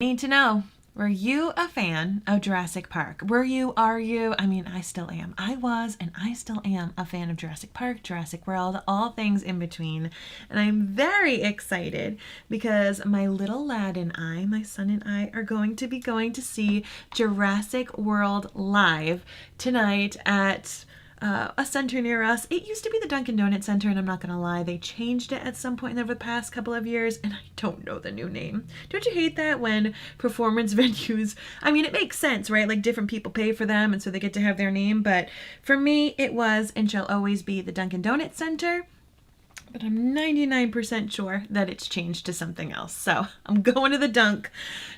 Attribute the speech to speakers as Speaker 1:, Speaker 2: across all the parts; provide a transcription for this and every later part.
Speaker 1: Need to know, were you a fan of Jurassic Park? Were you, are you? I mean, I still am. I was and I still am a fan of Jurassic Park, Jurassic World, all things in between. And I'm very excited because my little lad and I, my son and I, are going to see Jurassic World live tonight at a center near us. It used to be the Dunkin' Donut Center, and I'm not gonna lie, they changed it at some point over the past couple of years, and I don't know the new name. Don't you hate that when performance venues, I mean, it makes sense, right? Like different people pay for them, and so they get to have their name, but for me, it was and shall always be the Dunkin' Donut Center. But I'm 99% sure that it's changed to something else. So I'm going to the Dunk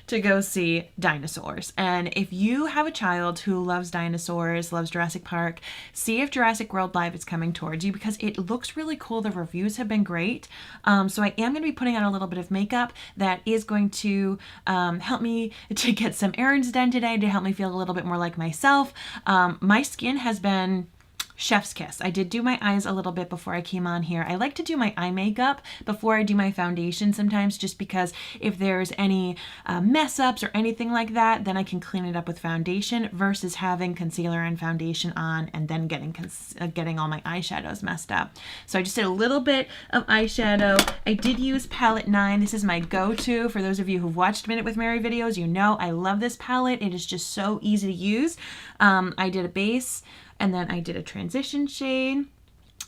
Speaker 1: to go see dinosaurs. And if you have a child who loves dinosaurs, loves Jurassic Park, see if Jurassic World Live is coming towards you because it looks really cool. The reviews have been great. So I am going to be putting on a little bit of makeup that is going to help me to get some errands done today, to help me feel a little bit more like myself. My skin has been chef's kiss. I did do my eyes a little bit before I came on here. I like to do my eye makeup before I do my foundation sometimes, just because if there's any mess ups or anything like that, then I can clean it up with foundation versus having concealer and foundation on and then getting all my eyeshadows messed up. So I just did a little bit of eyeshadow. I did use palette 9. This is my go-to. For those of you who've watched Minute with Mary videos, you know I love this palette. It is just so easy to use. I did a base, and then I did a transition shade,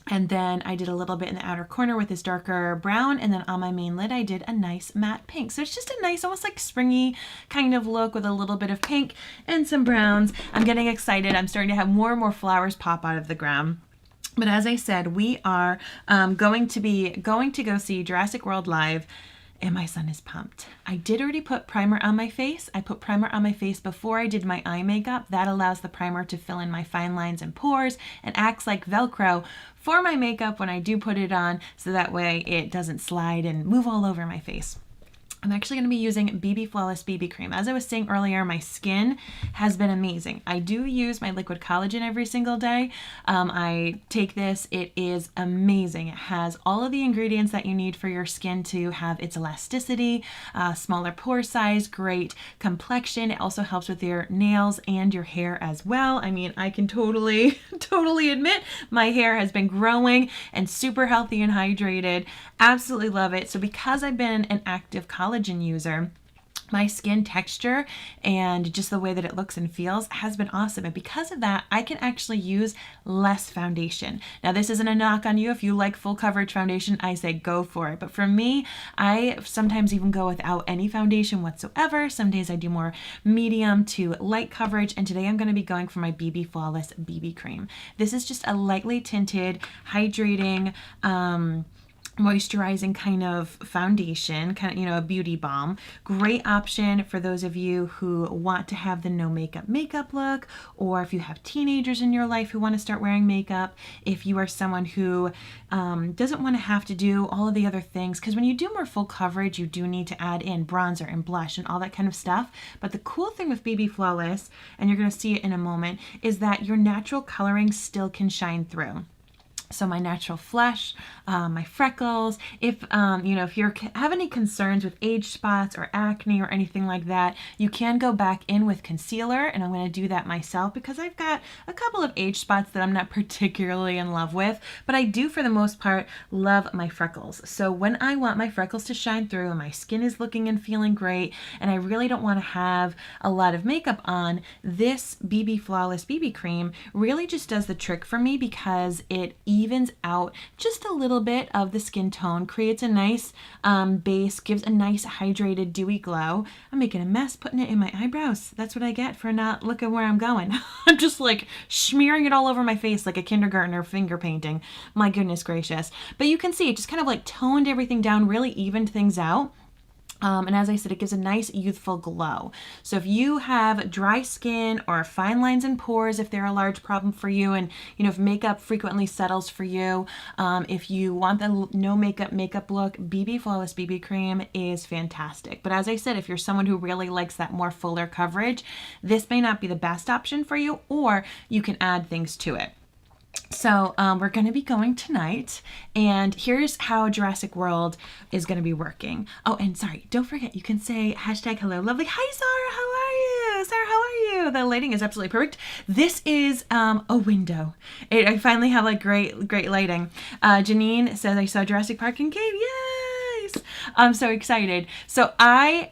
Speaker 1: and then I did a little bit in the outer corner with this darker brown, and then on my main lid I did a nice matte pink. So it's just a nice, almost like springy kind of look with a little bit of pink and some browns. I'm getting excited. I'm starting to have more and more flowers pop out of the ground. But as I said, we are going to go see Jurassic World Live, and my son is pumped. I did already put primer on my face. I put primer on my face before I did my eye makeup. That allows the primer to fill in my fine lines and pores and acts like Velcro for my makeup when I do put it on, so that way it doesn't slide and move all over my face. I'm actually going to be using BB Flawless BB Cream. As I was saying earlier, my skin has been amazing. I do use my liquid collagen every single day. I take this. It is amazing. It has all of the ingredients that you need for your skin to have its elasticity, smaller pore size, great complexion. It also helps with your nails and your hair as well. I mean, I can totally admit my hair has been growing and super healthy and hydrated. Absolutely love it. So because I've been an active collagen user, my skin texture and just the way that it looks and feels has been awesome. And because of that, I can actually use less foundation. Now, this isn't a knock on you. If you like full coverage foundation, I say go for it. But for me, I sometimes even go without any foundation whatsoever. Some days I do more medium to light coverage. And today I'm going to be going for my BB Flawless BB Cream. This is just a lightly tinted, hydrating, moisturizing kind of foundation, kind of, you know, a beauty balm. Great option for those of you who want to have the no makeup look, or if you have teenagers in your life who want to start wearing makeup, if you are someone who doesn't want to have to do all of the other things, because when you do more full coverage, you do need to add in bronzer and blush and all that kind of stuff. But the cool thing with BB Flawless, and you're going to see it in a moment, is that your natural coloring still can shine through. So my natural flush, my freckles, if you have any concerns with age spots or acne or anything like that, you can go back in with concealer, and I'm going to do that myself because I've got a couple of age spots that I'm not particularly in love with, but I do for the most part love my freckles. So when I want my freckles to shine through and my skin is looking and feeling great, and I really don't want to have a lot of makeup on, this BB Flawless BB Cream really just does the trick for me because it evens out just a little bit of the skin tone, creates a nice base, gives a nice hydrated dewy glow. I'm making a mess putting it in my eyebrows. That's what I get for not looking where I'm going. I'm just like smearing it all over my face like a kindergartner finger painting. My goodness gracious. But you can see it just kind of like toned everything down, really evened things out. And as I said, it gives a nice youthful glow. So if you have dry skin or fine lines and pores, if they're a large problem for you, and if makeup frequently settles for you, if you want the no makeup look, BB Flawless BB Cream is fantastic. But as I said, if you're someone who really likes that more fuller coverage, this may not be the best option for you, or you can add things to it. So we're going to be going tonight, and here's how Jurassic World is going to be working. Oh, and sorry, don't forget, you can say hashtag hello lovely. Hi, Zara, how are you? Zara, how are you? The lighting is absolutely perfect. This is a window. I finally have like great lighting. Janine says, I saw Jurassic Park in cave. Yes! I'm so excited. So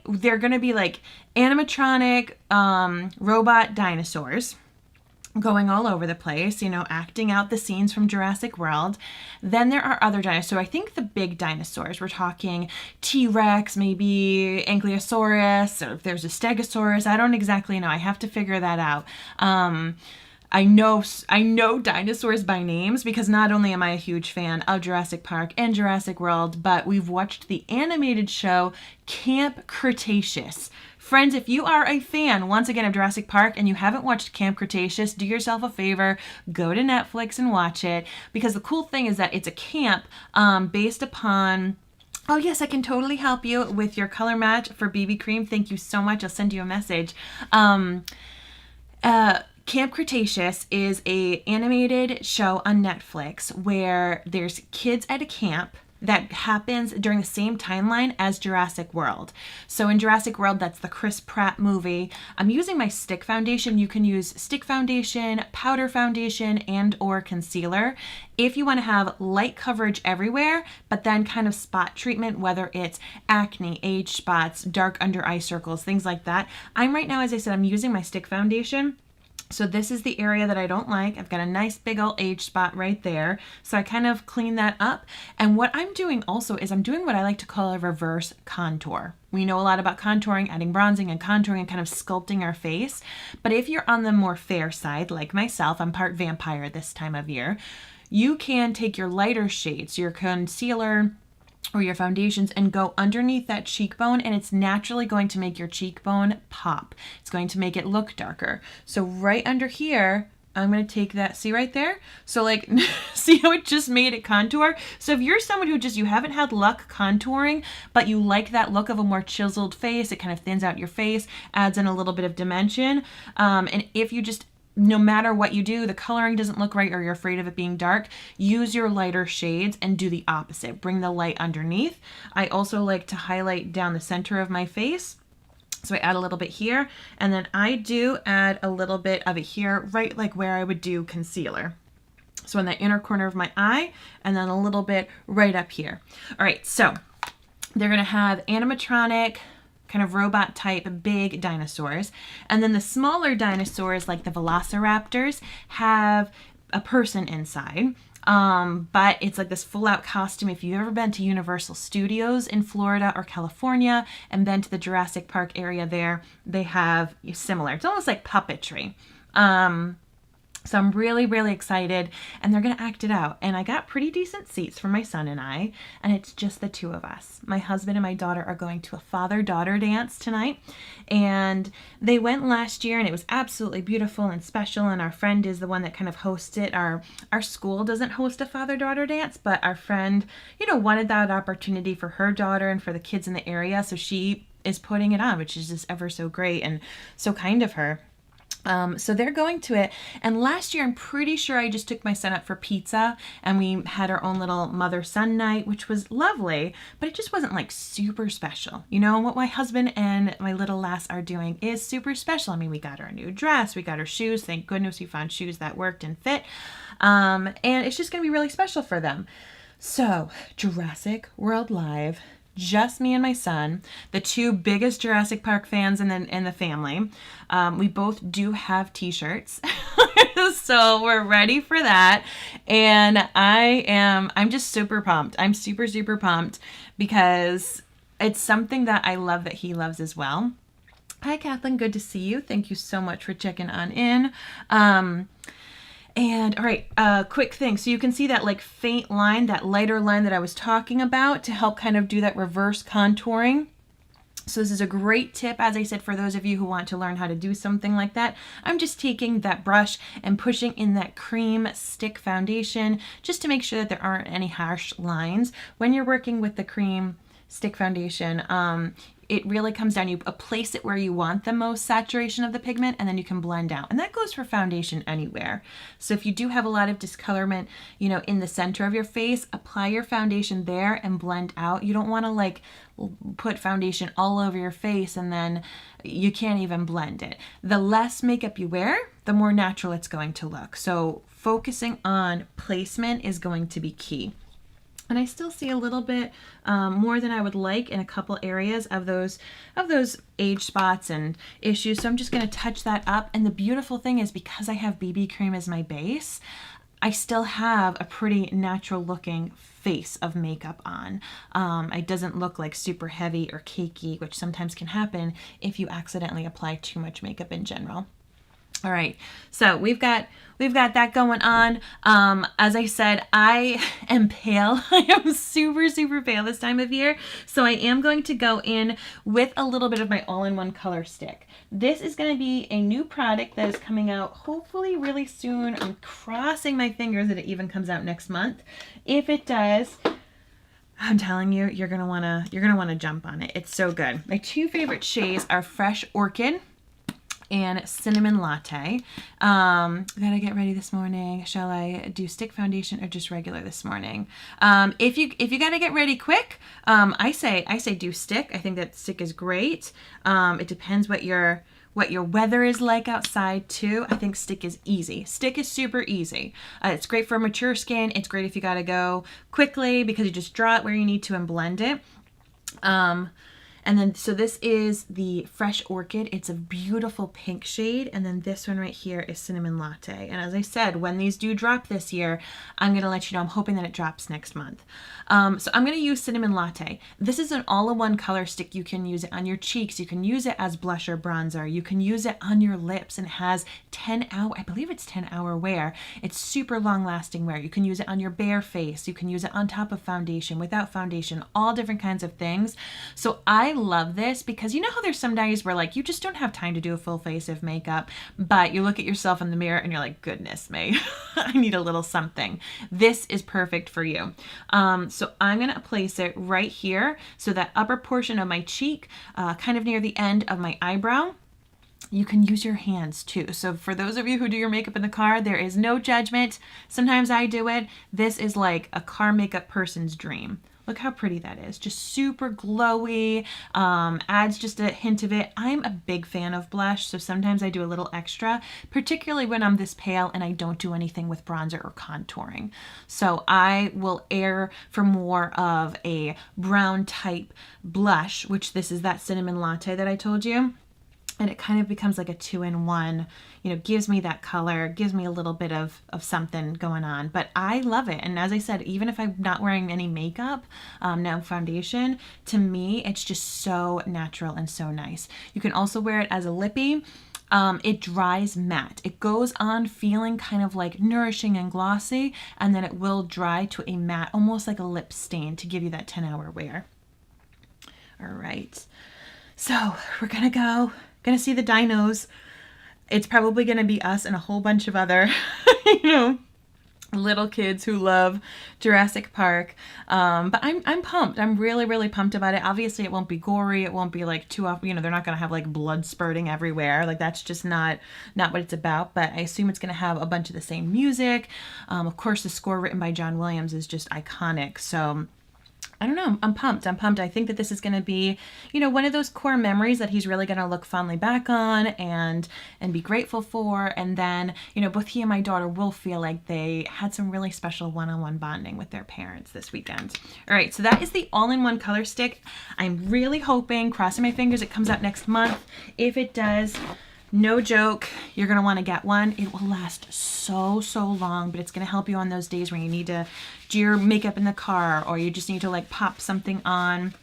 Speaker 1: they're going to be like animatronic robot dinosaurs going all over the place, acting out the scenes from Jurassic World. Then there are other dinosaurs. So I think the big dinosaurs, we're talking T-Rex, maybe Ankylosaurus, or if there's a Stegosaurus. I don't exactly know. I have to figure that out. I know dinosaurs by names because not only am I a huge fan of Jurassic Park and Jurassic World, but we've watched the animated show Camp Cretaceous. Friends, if you are a fan, once again, of Jurassic Park and you haven't watched Camp Cretaceous, do yourself a favor, go to Netflix and watch it, because the cool thing is that it's a camp based upon... Oh yes, I can totally help you with your color match for BB cream. Thank you so much. I'll send you a message. Camp Cretaceous is a animated show on Netflix where there's kids at a camp that happens during the same timeline as Jurassic World. So in Jurassic World, that's the Chris Pratt movie. I'm using my stick foundation. You can use stick foundation, powder foundation, and or concealer if you want to have light coverage everywhere, but then kind of spot treatment, whether it's acne, age spots, dark under eye circles, things like that. Right now, as I said, I'm using my stick foundation. So this is the area that I don't like. I've got a nice big old age spot right there. So I kind of clean that up. And what I'm doing also is I'm doing what I like to call a reverse contour. We know a lot about contouring, adding bronzing and contouring and kind of sculpting our face. But if you're on the more fair side, like myself, I'm part vampire this time of year, you can take your lighter shades, your concealer, or your foundations, and go underneath that cheekbone, and it's naturally going to make your cheekbone pop. It's going to make it look darker. So right under here, I'm going to take that, see right there? So like, see how it just made it contour? So if you're someone who you haven't had luck contouring, but you like that look of a more chiseled face, it kind of thins out your face, adds in a little bit of dimension. And if you just, no matter what you do, the coloring doesn't look right or you're afraid of it being dark, use your lighter shades and do the opposite. Bring the light underneath. I also like to highlight down the center of my face. So I add a little bit here, and then I do add a little bit of it here, right like where I would do concealer. So in the inner corner of my eye, and then a little bit right up here. All right, so they're gonna have animatronic, kind of robot type big dinosaurs. And then the smaller dinosaurs like the velociraptors have a person inside. But it's like this full out costume. If you've ever been to Universal Studios in Florida or California and been to the Jurassic Park area there, they have similar. It's almost like puppetry. So I'm really, really excited, and they're going to act it out. And I got pretty decent seats for my son and I, and it's just the two of us. My husband and my daughter are going to a father-daughter dance tonight, and they went last year, and it was absolutely beautiful and special, and our friend is the one that kind of hosts it. Our school doesn't host a father-daughter dance, but our friend, wanted that opportunity for her daughter and for the kids in the area, so she is putting it on, which is just ever so great and so kind of her. So they're going to it. And last year, I'm pretty sure I just took my son out for pizza and we had our own little mother-son night, which was lovely, but it just wasn't like super special. What my husband and my little lass are doing is super special. I mean, we got her a new dress, we got her shoes. Thank goodness we found shoes that worked and fit. And it's just going to be really special for them. So Jurassic World Live, just me and my son, the two biggest Jurassic Park fans in the family. We both do have t-shirts. So we're ready for that. And I'm just super pumped. I'm super, super pumped because it's something that I love that he loves as well. Hi, Kathleen. Good to see you. Thank you so much for checking on in. And all right, quick thing. So you can see that like faint line, that lighter line that I was talking about to help kind of do that reverse contouring. So this is a great tip, as I said, for those of you who want to learn how to do something like that. I'm just taking that brush and pushing in that cream stick foundation just to make sure that there aren't any harsh lines. When you're working with the cream stick foundation, it really comes down, you place it where you want the most saturation of the pigment, and then you can blend out. And that goes for foundation anywhere. So if you do have a lot of discolorment, you know, in the center of your face, apply your foundation there and blend out. You don't want to like put foundation all over your face and then you can't even blend it. The less makeup you wear, the more natural it's going to look. So focusing on placement is going to be key. And I still see a little bit more than I would like in a couple areas of those age spots and issues. So I'm just going to touch that up. And the beautiful thing is, because I have BB cream as my base, I still have a pretty natural looking face of makeup on. It doesn't look like super heavy or cakey, which sometimes can happen if you accidentally apply too much makeup in general. All right, so we've got that going on. As I said, I am pale. I am super, super pale this time of year. So I am going to go in with a little bit of my all-in-one color stick. This is going to be a new product that is coming out hopefully really soon. I'm crossing my fingers that it even comes out next month. If it does, I'm telling you, you're gonna wanna jump on it. It's so good. My two favorite shades are Fresh Orchid and Cinnamon Latte. Gotta get ready this morning. Shall I do stick foundation or just regular this morning? If you gotta get ready quick, I say do stick. I think that stick is great. It depends what your weather is like outside too. I think stick is easy. Stick is super easy. It's great for mature skin. It's great if you gotta go quickly because you just draw it where you need to and blend it. And then, so this is the Fresh Orchid. It's a beautiful pink shade. And then this one right here is Cinnamon Latte. And as I said, when these do drop this year, I'm going to let you know. I'm hoping that it drops next month. So I'm going to use Cinnamon Latte. This is an all-in-one color stick. You can use it on your cheeks. You can use it as blush or bronzer. You can use it on your lips, and it has 10-hour, I believe it's 10-hour wear. It's super long-lasting wear. You can use it on your bare face. You can use it on top of foundation, without foundation, all different kinds of things. So I love this because you know how there's some days where like you just don't have time to do a full face of makeup, but you look at yourself in the mirror and you're like, goodness me, I need a little something. This is perfect for you. So I'm gonna place it right here, so that upper portion of my cheek, kind of near the end of my eyebrow. You can use your hands too. So for those of you who do your makeup in the car, there is no judgment. Sometimes I do it. This is like a car makeup person's dream. Look how pretty that is. Just super glowy, adds just a hint of it. I'm a big fan of blush, so sometimes I do a little extra, particularly when I'm this pale and I don't do anything with bronzer or contouring. So I will err for more of a brown type blush, which this is that Cinnamon Latte that I told you. And it kind of becomes like a 2-in-1, you know, gives me that color, gives me a little bit of something going on. But I love it. And as I said, even if I'm not wearing any makeup, no foundation, to me, it's just so natural and so nice. You can also wear it as a lippy. It dries matte. It goes on feeling kind of like nourishing and glossy, and then it will dry to a matte, almost like a lip stain, to give you that 10-hour wear. All right. So we're gonna see the dinos. It's probably gonna be us and a whole bunch of other, you know, little kids who love Jurassic Park. But I'm pumped. I'm really, really pumped about it. Obviously it won't be gory. It won't be like too often, you know, they're not gonna have like blood spurting everywhere. Like that's just not what it's about. But I assume it's gonna have a bunch of the same music. Of course, the score written by John Williams is just iconic. So I don't know. I'm pumped. I think that this is going to be, you know, one of those core memories that he's really going to look fondly back on and be grateful for. And then, you know, both he and my daughter will feel like they had some really special one-on-one bonding with their parents this weekend. All right. So that is the all-in-one color stick. I'm really hoping, crossing my fingers, it comes out next month. If it does, no joke, you're going to want to get one. It will last so long, but it's going to help you on those days where you need to do your makeup in the car, or you just need to like pop something on.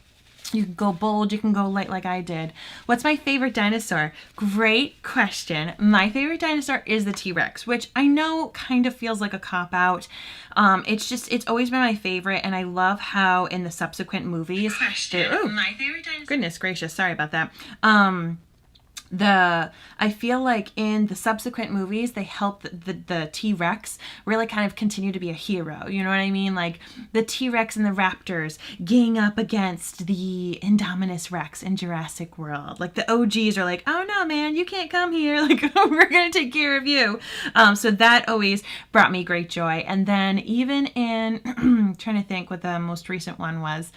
Speaker 1: You can go bold, you can go light like I did. What's my favorite dinosaur? Great question. My favorite dinosaur is the T-Rex, which I know kind of feels like a cop-out. It's always been my favorite, and I love how in the subsequent movies... My favorite dinosaur... Goodness gracious, sorry about that. I feel like in the subsequent movies they help the T-Rex really kind of continue to be a hero. You know what I mean? Like the T-Rex and the raptors gang up against the Indominus Rex in Jurassic World. Like the OGs are like, oh no man, you can't come here, like we're gonna take care of you. So that always brought me great joy. And then even in trying to think what the most recent one was.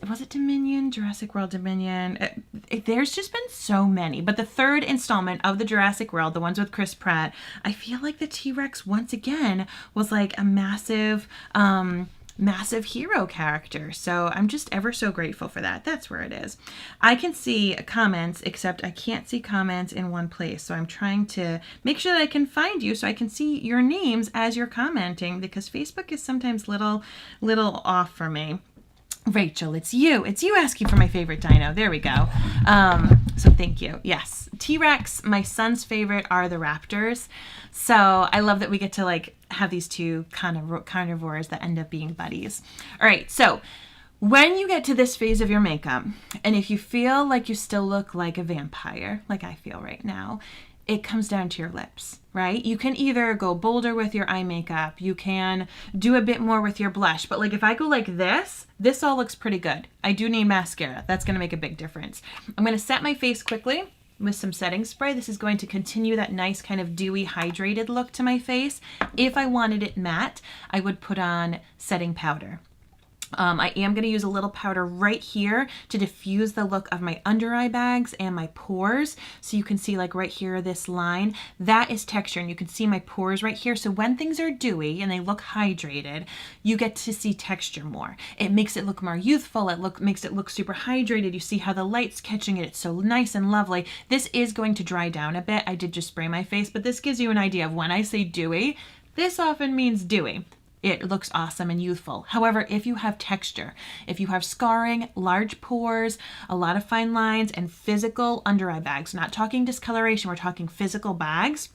Speaker 1: Was it Dominion? Jurassic World Dominion? There's just been so many. But the third installment of the Jurassic World, the ones with Chris Pratt, I feel like the T-Rex once again was like a massive hero character. So I'm just ever so grateful for that. That's where it is. I can see comments, except I can't see comments in one place. So I'm trying to make sure that I can find you so I can see your names as you're commenting, because Facebook is sometimes little off for me. Rachel, it's you asking for my favorite dino. There we go. So thank you. Yes, T-Rex, my son's favorite are the raptors. So I love that we get to like have these two carnivores that end up being buddies. All right, so when you get to this phase of your makeup, and if you feel like you still look like a vampire, like I feel right now, it comes down to your lips, right? You can either go bolder with your eye makeup, you can do a bit more with your blush, but like if I go like this all looks pretty good. I do need mascara. That's gonna make a big difference. I'm gonna set my face quickly with some setting spray. This is going to continue that nice kind of dewy, hydrated look to my face. If I wanted it matte, I would put on setting powder. I am going to use a little powder right here to diffuse the look of my under eye bags and my pores. So you can see like right here, this line, that is texture, and you can see my pores right here. So when things are dewy and they look hydrated, you get to see texture more. It makes it look more youthful. Makes it look super hydrated. You see how the light's catching it. It's so nice and lovely. This is going to dry down a bit. I did just spray my face, but this gives you an idea of when I say dewy, this often means dewy. It looks awesome and youthful. However, if you have texture, if you have scarring, large pores, a lot of fine lines, and physical under eye bags, not talking discoloration, we're talking physical bags,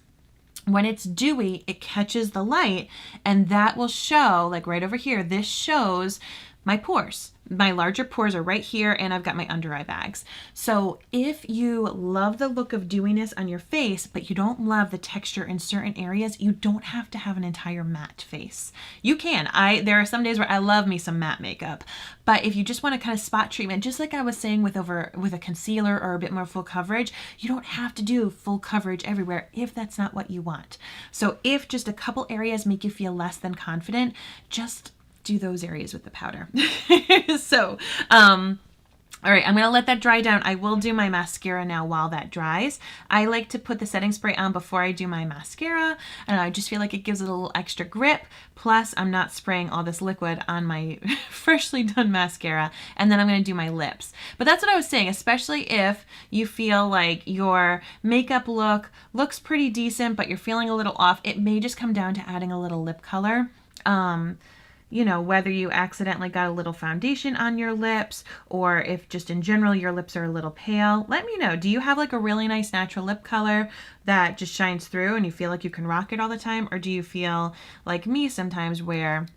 Speaker 1: when it's dewy, it catches the light, and that will show, like right over here, this shows my pores. My larger pores are right here, and I've got my under eye bags. So if you love the look of dewiness on your face, but you don't love the texture in certain areas, you don't have to have an entire matte face. You can. There are some days where I love me some matte makeup, but if you just want to kind of spot treatment, just like I was saying with a concealer or a bit more full coverage, you don't have to do full coverage everywhere if that's not what you want. So if just a couple areas make you feel less than confident, just do those areas with the powder. So, all right, I'm going to let that dry down. I will do my mascara now while that dries. I like to put the setting spray on before I do my mascara, and I just feel like it gives it a little extra grip. Plus, I'm not spraying all this liquid on my freshly done mascara, and then I'm going to do my lips. But that's what I was saying, especially if you feel like your makeup look looks pretty decent, but you're feeling a little off. It may just come down to adding a little lip color. You know, whether you accidentally got a little foundation on your lips, or if just in general your lips are a little pale, let me know. Do you have like a really nice natural lip color that just shines through and you feel like you can rock it all the time? Or do you feel like me sometimes where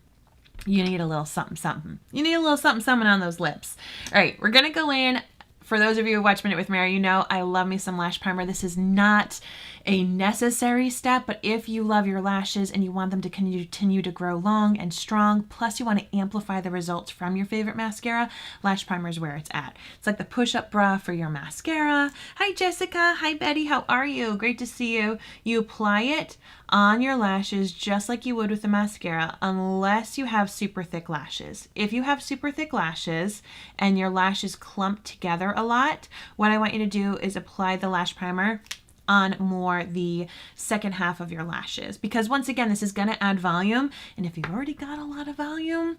Speaker 1: you need a little something something? You need a little something something on those lips. All right, we're going to go in. For those of you who watch Minute with Mary, you know I love me some lash primer. This is not a necessary step, but if you love your lashes and you want them to continue to grow long and strong, plus you want to amplify the results from your favorite mascara, lash primer is where it's at. It's like the push-up bra for your mascara. Hi Jessica, hi Betty, how are you? Great to see you. You apply it on your lashes just like you would with the mascara, unless you have super thick lashes. If you have super thick lashes and your lashes clump together a lot, what I want you to do is apply the lash primer on more the second half of your lashes, because once again, this is going to add volume, and if you've already got a lot of volume,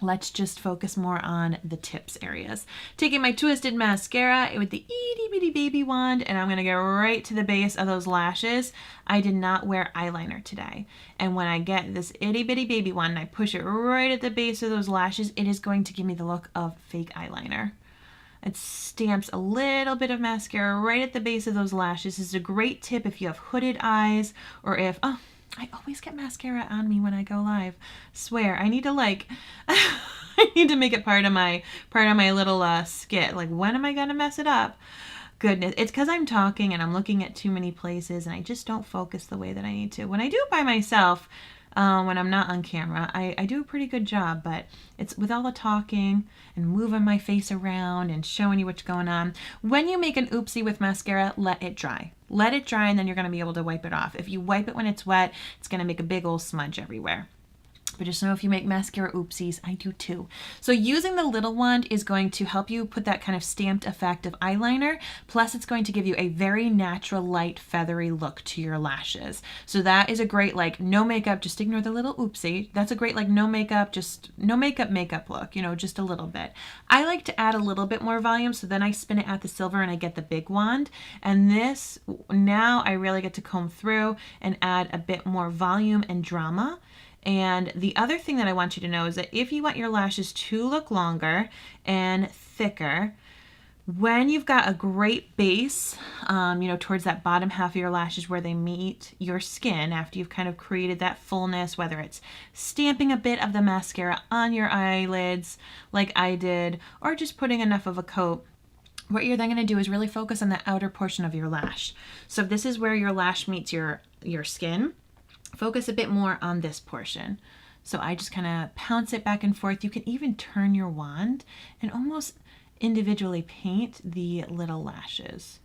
Speaker 1: let's just focus more on the tips areas. Taking my twisted mascara with the itty bitty baby wand, and I'm going to go right to the base of those lashes. I did not wear eyeliner today, and when I get this itty bitty baby wand and I push it right at the base of those lashes, it is going to give me the look of fake eyeliner. It stamps a little bit of mascara right at the base of those lashes. This is a great tip if you have hooded eyes, or if, oh, I always get mascara on me when I go live. Swear, I need to like, I need to make it part of my little skit. Like, when am I gonna mess it up? goodness. It's because I'm talking and I'm looking at too many places and I just don't focus the way that I need to. When I do it by myself, when I'm not on camera, I do a pretty good job, but it's with all the talking and moving my face around and showing you what's going on. When you make an oopsie with mascara, let it dry. Let it dry and then you're going to be able to wipe it off. If you wipe it when it's wet, it's going to make a big old smudge everywhere. But just know if you make mascara oopsies, I do too. So using the little wand is going to help you put that kind of stamped effect of eyeliner. Plus it's going to give you a very natural, light, feathery look to your lashes. So that is a great, like, no makeup, just ignore the little oopsie. That's a great, like, no makeup, just no makeup look, you know, just a little bit. I like to add a little bit more volume, so then I spin it at the silver and I get the big wand. And this, now I really get to comb through and add a bit more volume and drama. And the other thing that I want you to know is that if you want your lashes to look longer and thicker, when you've got a great base, you know, towards that bottom half of your lashes where they meet your skin, after you've kind of created that fullness, whether it's stamping a bit of the mascara on your eyelids like I did, or just putting enough of a coat, what you're then going to do is really focus on the outer portion of your lash. So if this is where your lash meets your skin, focus a bit more on this portion. So I just kind of pounce it back and forth. You can even turn your wand and almost individually paint the little lashes.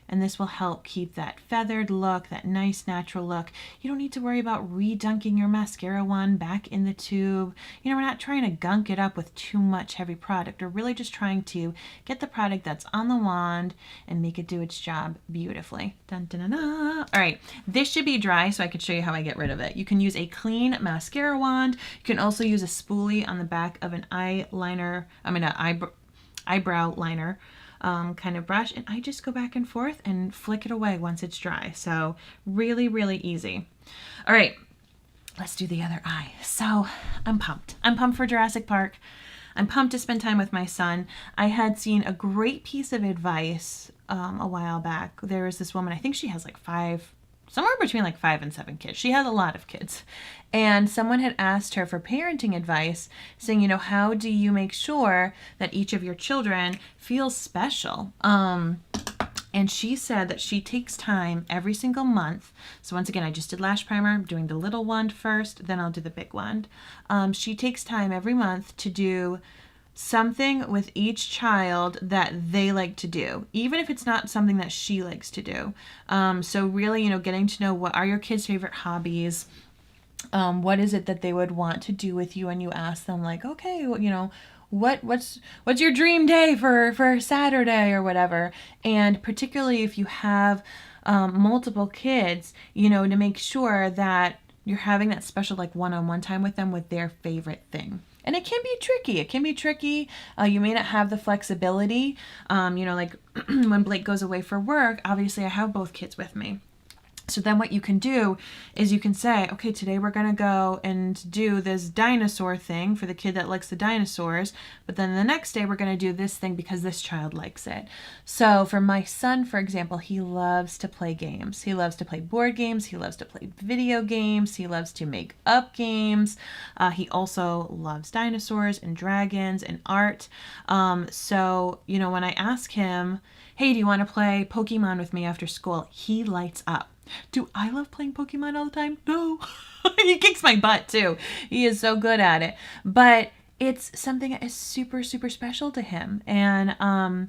Speaker 1: And this will help keep that feathered look, that nice natural look. You don't need to worry about redunking your mascara wand back in the tube. You know, we're not trying to gunk it up with too much heavy product. We're really just trying to get the product that's on the wand and make it do its job beautifully. Dun, dun, dun, dun. All right, this should be dry so I can show you how I get rid of it. You can use a clean mascara wand. You can also use a spoolie on the back of an eyeliner, eyebrow liner. Kind of brush, and I just go back and forth and flick it away once it's dry. So really, really easy. All right, let's do the other eye. So I'm pumped. I'm pumped for Jurassic Park. I'm pumped to spend time with my son. I had seen a great piece of advice a while back. There was this woman, I think she has like somewhere between like 5 and 7 kids. She has a lot of kids. And someone had asked her for parenting advice, saying, you know, how do you make sure that each of your children feels special? And she said that she takes time every single month. So once again, I just did lash primer. I'm doing the little wand first, then I'll do the big wand. She takes time every month to do something with each child that they like to do, even if it's not something that she likes to do. So really, you know, getting to know what are your kids' favorite hobbies. What is it that they would want to do with you? And you ask them like, okay, well, you know, what's your dream day for Saturday or whatever. And particularly if you have multiple kids, you know, to make sure that you're having that special like one-on-one time with them with their favorite thing. And it can be tricky. It can be tricky. You may not have the flexibility. You know, like when Blake goes away for work, obviously I have both kids with me. So then what you can do is you can say, okay, today we're going to go and do this dinosaur thing for the kid that likes the dinosaurs. But then the next day we're going to do this thing because this child likes it. So for my son, for example, he loves to play games. He loves to play board games. He loves to play video games. He loves to make up games. He also loves dinosaurs and dragons and art. So, you know, when I ask him, hey, do you want to play Pokemon with me after school? He lights up. Do I love playing Pokemon all the time? No. He kicks my butt too. He is so good at it. But it's something that is super, super special to him. And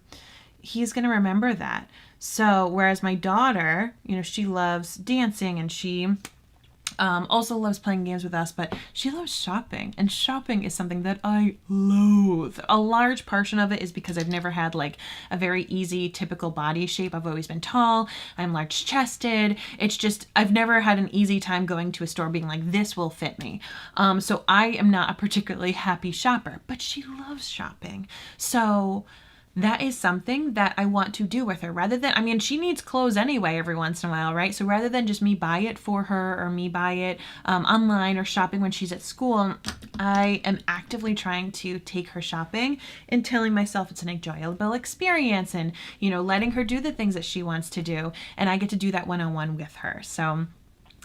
Speaker 1: he's going to remember that. So whereas my daughter, you know, she loves dancing and she also loves playing games with us, but she loves shopping, and shopping is something that I loathe. A large portion of it is because I've never had like a very easy, typical body shape. I've always been tall. I'm large chested. It's just, I've never had an easy time going to a store being like, this will fit me. So I am not a particularly happy shopper, but she loves shopping. So that is something that I want to do with her rather than, I mean, she needs clothes anyway every once in a while, right? So rather than just me buy it for her or me buy it online or shopping when she's at school, I am actively trying to take her shopping and telling myself it's an enjoyable experience and, you know, letting her do the things that she wants to do. And I get to do that one-on-one with her. So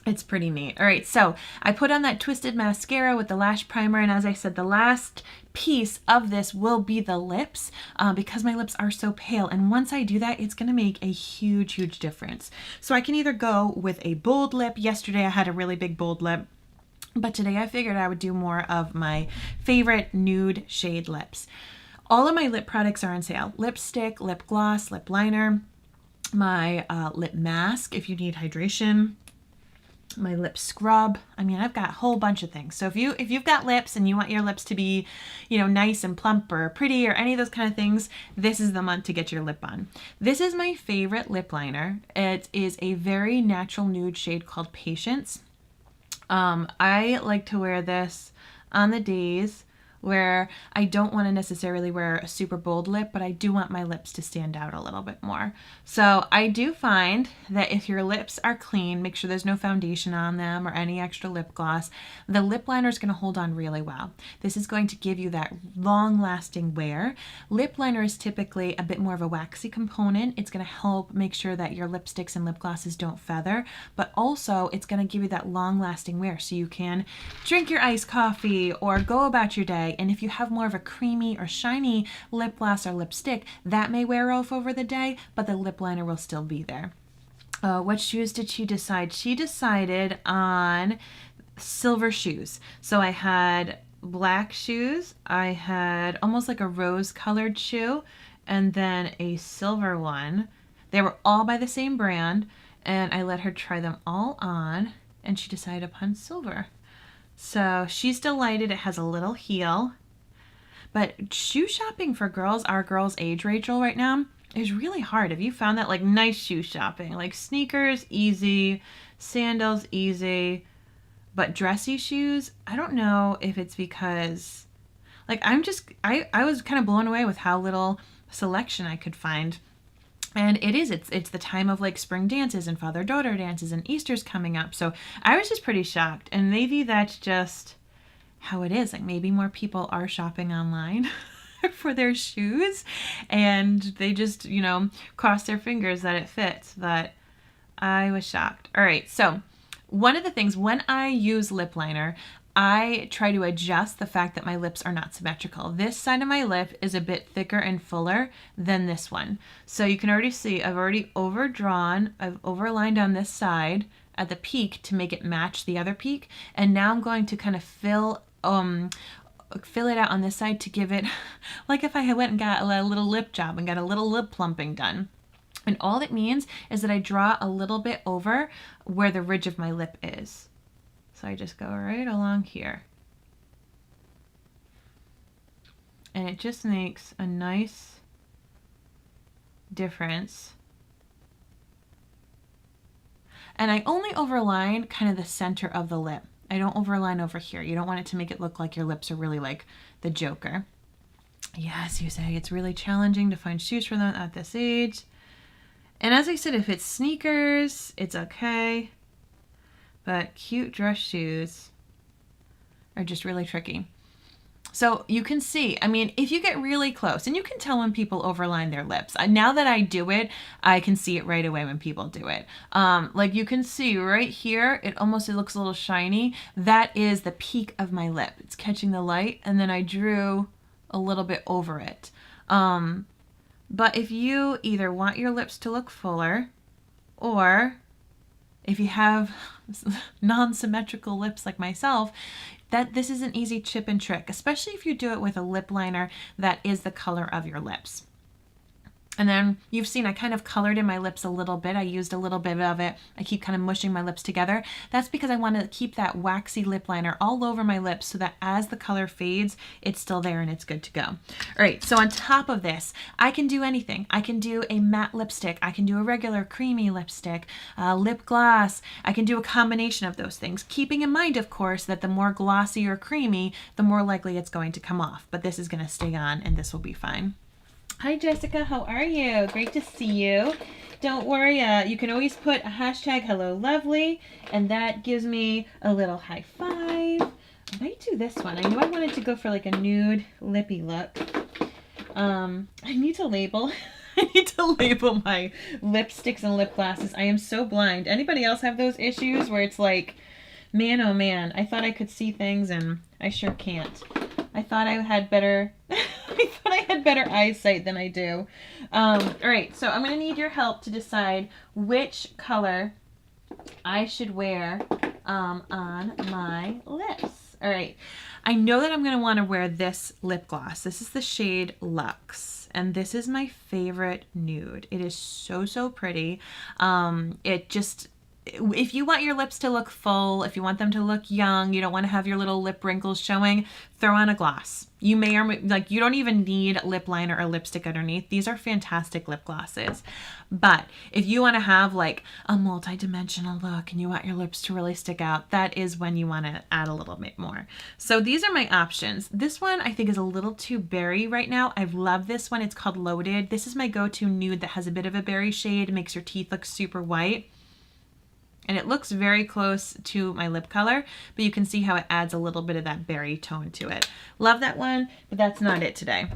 Speaker 1: It's pretty neat. All right, so I put on that Twisted mascara with the lash primer, and as I said, the last piece of this will be the lips because my lips are so pale, and once I do that, it's gonna make a huge difference. So I can either go with a bold lip. Yesterday I had a really big bold lip, but today I figured I would do more of my favorite nude shade lips. All of my lip products are on sale. Lipstick, lip gloss, lip liner, my lip mask if you need hydration, my lip scrub. I mean, I've got a whole bunch of things. So if you've got lips and you want your lips to be, you know, nice and plump or pretty or any of those kind of things, this is the month to get your lip on. This is my favorite lip liner. It is a very natural nude shade called Patience. I like to wear this on the days where I don't want to necessarily wear a super bold lip, but I do want my lips to stand out a little bit more. So I do find that if your lips are clean, make sure there's no foundation on them or any extra lip gloss, the lip liner is going to hold on really well. This is going to give you that long-lasting wear. Lip liner is typically a bit more of a waxy component. It's going to help make sure that your lipsticks and lip glosses don't feather, but also it's going to give you that long-lasting wear so you can drink your iced coffee or go about your day. And if you have more of a creamy or shiny lip gloss or lipstick, that may wear off over the day, but the lip liner will still be there. What shoes did she decide? She decided on silver shoes. So I had black shoes, I had almost like a rose colored shoe, and then a silver one. They were all by the same brand, and I let her try them all on, and she decided upon silver. So she's delighted. It has a little heel. But shoe shopping for girls, our girls' age, Rachel, right now, is really hard. Have you found that? Like nice shoe shopping, like sneakers, easy, sandals, easy, but dressy shoes, I don't know if it's because, like, I was kind of blown away with how little selection I could find. And it's the time of like spring dances and father-daughter dances and Easter's coming up. So I was just pretty shocked. And maybe that's just how it is. Like maybe more people are shopping online for their shoes and they just, you know, cross their fingers that it fits. But I was shocked. All right. So one of the things when I use lip liner, I try to adjust the fact that my lips are not symmetrical. This side of my lip is a bit thicker and fuller than this one. So you can already see I've already overdrawn, I've overlined on this side at the peak to make it match the other peak. And now I'm going to kind of fill it out on this side to give it, like if I had went and got a little lip job and got a little lip plumping done. And all it means is that I draw a little bit over where the ridge of my lip is. So I just go right along here. And it just makes a nice difference. And I only overline kind of the center of the lip. I don't overline over here. You don't want it to make it look like your lips are really like the Joker. Yes, you say it's really challenging to find shoes for them at this age. And as I said, if it's sneakers, it's okay. But cute dress shoes are just really tricky. So you can see, I mean, if you get really close, and you can tell when people overline their lips. Now that I do it, I can see it right away when people do it. Like you can see right here, it looks a little shiny. That is the peak of my lip. It's catching the light, and then I drew a little bit over it. But if you either want your lips to look fuller, or if you have non-symmetrical lips like myself, this is an easy chip and trick, especially if you do it with a lip liner that is the color of your lips. And then you've seen I kind of colored in my lips a little bit. I used a little bit of it. I keep kind of mushing my lips together. That's because I want to keep that waxy lip liner all over my lips so that as the color fades, it's still there and it's good to go. All right, so on top of this, I can do anything. I can do a matte lipstick. I can do a regular creamy lipstick, lip gloss. I can do a combination of those things, keeping in mind, of course, that the more glossy or creamy, the more likely it's going to come off. But this is going to stay on and this will be fine. Hi Jessica, how are you? Great to see you. Don't worry, you can always put a hashtag hello lovely, and that gives me a little high five. I might do this one. I knew I wanted to go for like a nude lippy look. I need to label. I need to label my lipsticks and lip glosses. I am so blind. Anybody else have those issues where it's like, man, oh man, I thought I could see things and I sure can't. I thought I had better, I thought I had better eyesight than I do. All right, so I'm gonna need your help to decide which color I should wear on my lips. All right, I know that I'm gonna wanna wear this lip gloss. This is the shade Luxe, and this is my favorite nude. It is so, so pretty. If you want your lips to look full, if you want them to look young, you don't want to have your little lip wrinkles showing, throw on a gloss. You may or like, you don't even need lip liner or lipstick underneath. These are fantastic lip glosses. But if you want to have like a multi-dimensional look and you want your lips to really stick out, that is when you want to add a little bit more. So these are my options. This one I think is a little too berry right now. I love this one. It's called Loaded. This is my go-to nude that has a bit of a berry shade. It makes your teeth look super white. And it looks very close to my lip color, but you can see how it adds a little bit of that berry tone to it. Love that one, but that's not it today.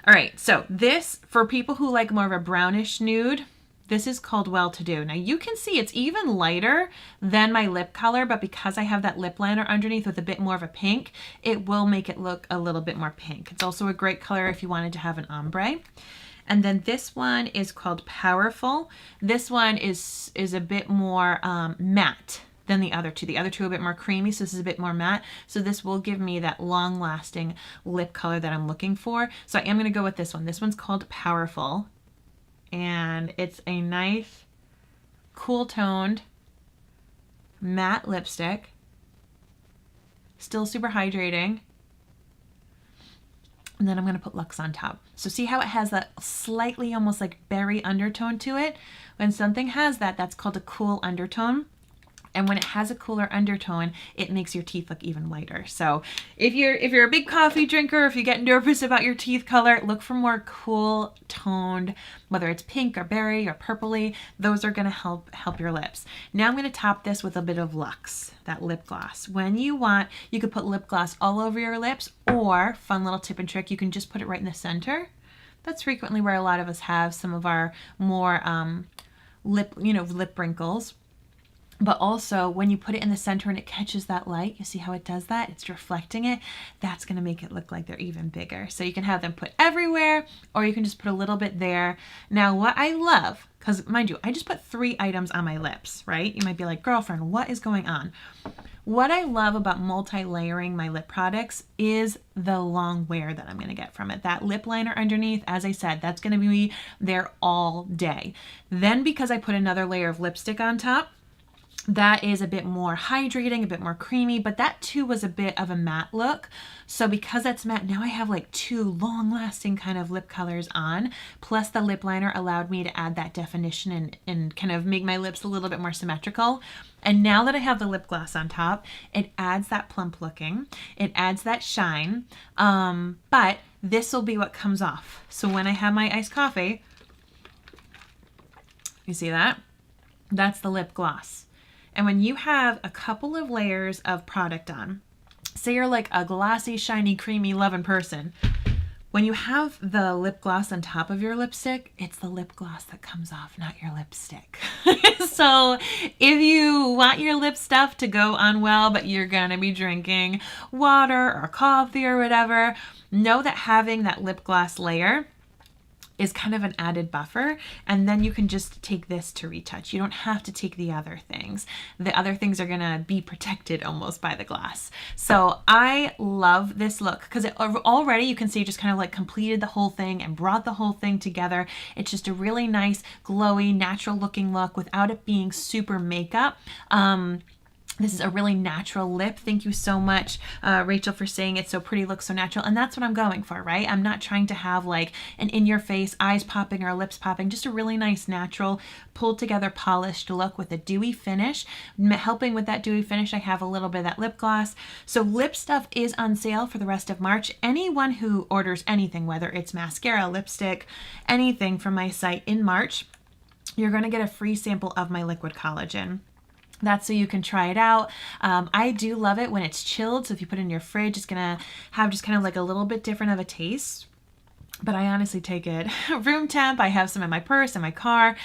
Speaker 1: All right, so this, for people who like more of a brownish nude, this is called Well To Do. Now you can see it's even lighter than my lip color, but because I have that lip liner underneath with a bit more of a pink, it will make it look a little bit more pink. It's also a great color if you wanted to have an ombre. And then this one is called Powerful. This one is a bit more matte than the other two. The other two are a bit more creamy, so this is a bit more matte. So this will give me that long-lasting lip color that I'm looking for. So I am gonna go with this one. This one's called Powerful. And it's a nice, cool-toned, matte lipstick. Still super hydrating. And then I'm going to put Luxe on top. So see how it has that slightly almost like berry undertone to it? When something has that, that's called a cool undertone. And when it has a cooler undertone, it makes your teeth look even whiter. So if you're a big coffee drinker, if you get nervous about your teeth color, look for more cool toned, whether it's pink or berry or purpley, those are gonna help your lips. Now I'm gonna top this with a bit of Luxe, that lip gloss. When you want, you could put lip gloss all over your lips, or fun little tip and trick, you can just put it right in the center. That's frequently where a lot of us have some of our more lip wrinkles. But also when you put it in the center and it catches that light, you see how it does that? It's reflecting it. That's going to make it look like they're even bigger. So you can have them put everywhere, or you can just put a little bit there. Now what I love, because mind you, I just put 3 items on my lips, right? You might be like, girlfriend, what is going on? What I love about multi-layering my lip products is the long wear that I'm going to get from it. That lip liner underneath, as I said, that's going to be there all day. Then because I put another layer of lipstick on top, that is a bit more hydrating, a bit more creamy, but that too was a bit of a matte look. So because that's matte, now I have like 2 long-lasting kind of lip colors on, plus the lip liner allowed me to add that definition and kind of make my lips a little bit more symmetrical. And now that I have the lip gloss on top, it adds that plump looking, it adds that shine, but this will be what comes off. So when I have my iced coffee, you see that? That's the lip gloss. And when you have a couple of layers of product on, say you're like a glossy, shiny, creamy, loving person, when you have the lip gloss on top of your lipstick, it's the lip gloss that comes off, not your lipstick. So if you want your lip stuff to go on well, but you're gonna be drinking water or coffee or whatever, know that having that lip gloss layer is kind of an added buffer, and then you can just take this to retouch. You don't have to take the other things. The other things are gonna be protected almost by the gloss. So I love this look because already you can see just kind of like completed the whole thing and brought the whole thing together. It's just a really nice, glowy, natural looking look without it being super makeup. This is a really natural lip. Thank you so much, Rachel, for saying it's so pretty, looks so natural. And that's what I'm going for, right? I'm not trying to have like an in-your-face, eyes popping or lips popping, just a really nice, natural, pulled together, polished look with a dewy finish. Helping with that dewy finish, I have a little bit of that lip gloss. So lip stuff is on sale for the rest of March. Anyone who orders anything, whether it's mascara, lipstick, anything from my site in March, you're gonna get a free sample of my liquid collagen. That's so you can try it out. I do love it when it's chilled. So if you put it in your fridge, it's gonna have just kind of like a little bit different of a taste. but I honestly take it room temp. I have some in my purse, in my car.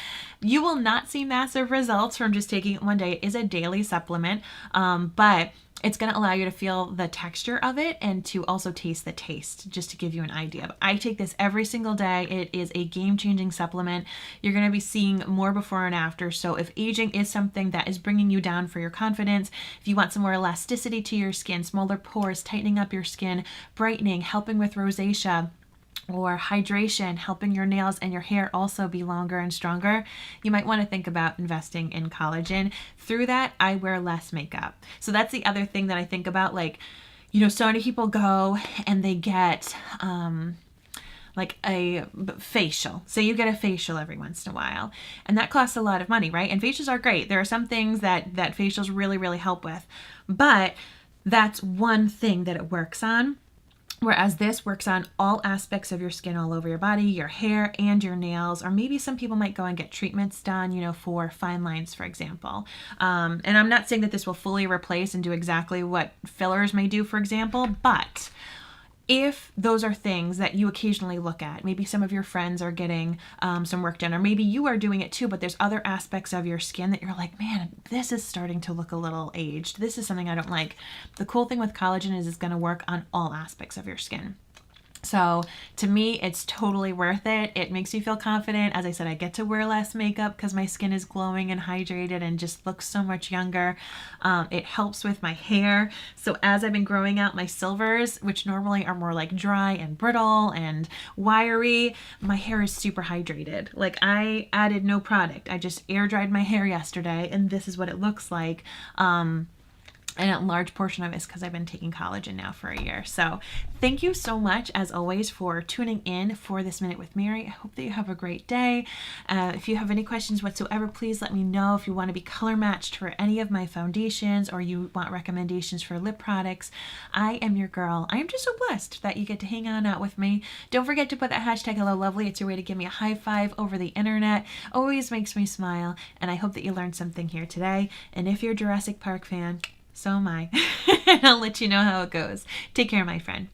Speaker 1: You will not see massive results from just taking it one day. It is a daily supplement, but it's going to allow you to feel the texture of it and to also taste the taste, just to give you an idea. But I take this every single day. It is a game-changing supplement. You're going to be seeing more before and after. So if aging is something that is bringing you down for your confidence, if you want some more elasticity to your skin, smaller pores, tightening up your skin, brightening, helping with rosacea, or hydration, helping your nails and your hair also be longer and stronger, you might want to think about investing in collagen. Through that, I wear less makeup. So that's the other thing that I think about. Like, so many people go and they get like a facial. So you get a facial every once in a while, and that costs a lot of money, right? And facials are great. There are some things that facials really, really help with, but that's one thing that it works on. Whereas this works on all aspects of your skin, all over your body, your hair, and your nails. Or maybe some people might go and get treatments done, for fine lines, for example. And I'm not saying that this will fully replace and do exactly what fillers may do, for example, but if those are things that you occasionally look at, maybe some of your friends are getting some work done, or maybe you are doing it too, but there's other aspects of your skin that you're like, man, this is starting to look a little aged. This is something I don't like. The cool thing with collagen is it's going to work on all aspects of your skin. So to me, it's totally worth it. It makes me feel confident. As I said, I get to wear less makeup because my skin is glowing and hydrated and just looks so much younger. It helps with my hair. So as I've been growing out my silvers, which normally are more like dry and brittle and wiry, my hair is super hydrated. Like, I added no product. I just air dried my hair yesterday, and this is what it looks like. And a large portion of it is because I've been taking collagen now for a year. So thank you so much, as always, for tuning in for this Minute with Mary. I hope that you have a great day. If you have any questions whatsoever, please let me know. If you want to be color matched for any of my foundations, or you want recommendations for lip products, I am your girl. I am just so blessed that you get to hang on out with me. Don't forget to put that hashtag #HelloLovely. It's your way to give me a high five over the internet. Always makes me smile. And I hope that you learned something here today. And if you're a Jurassic Park fan, so am I. And I'll let you know how it goes. Take care, my friend.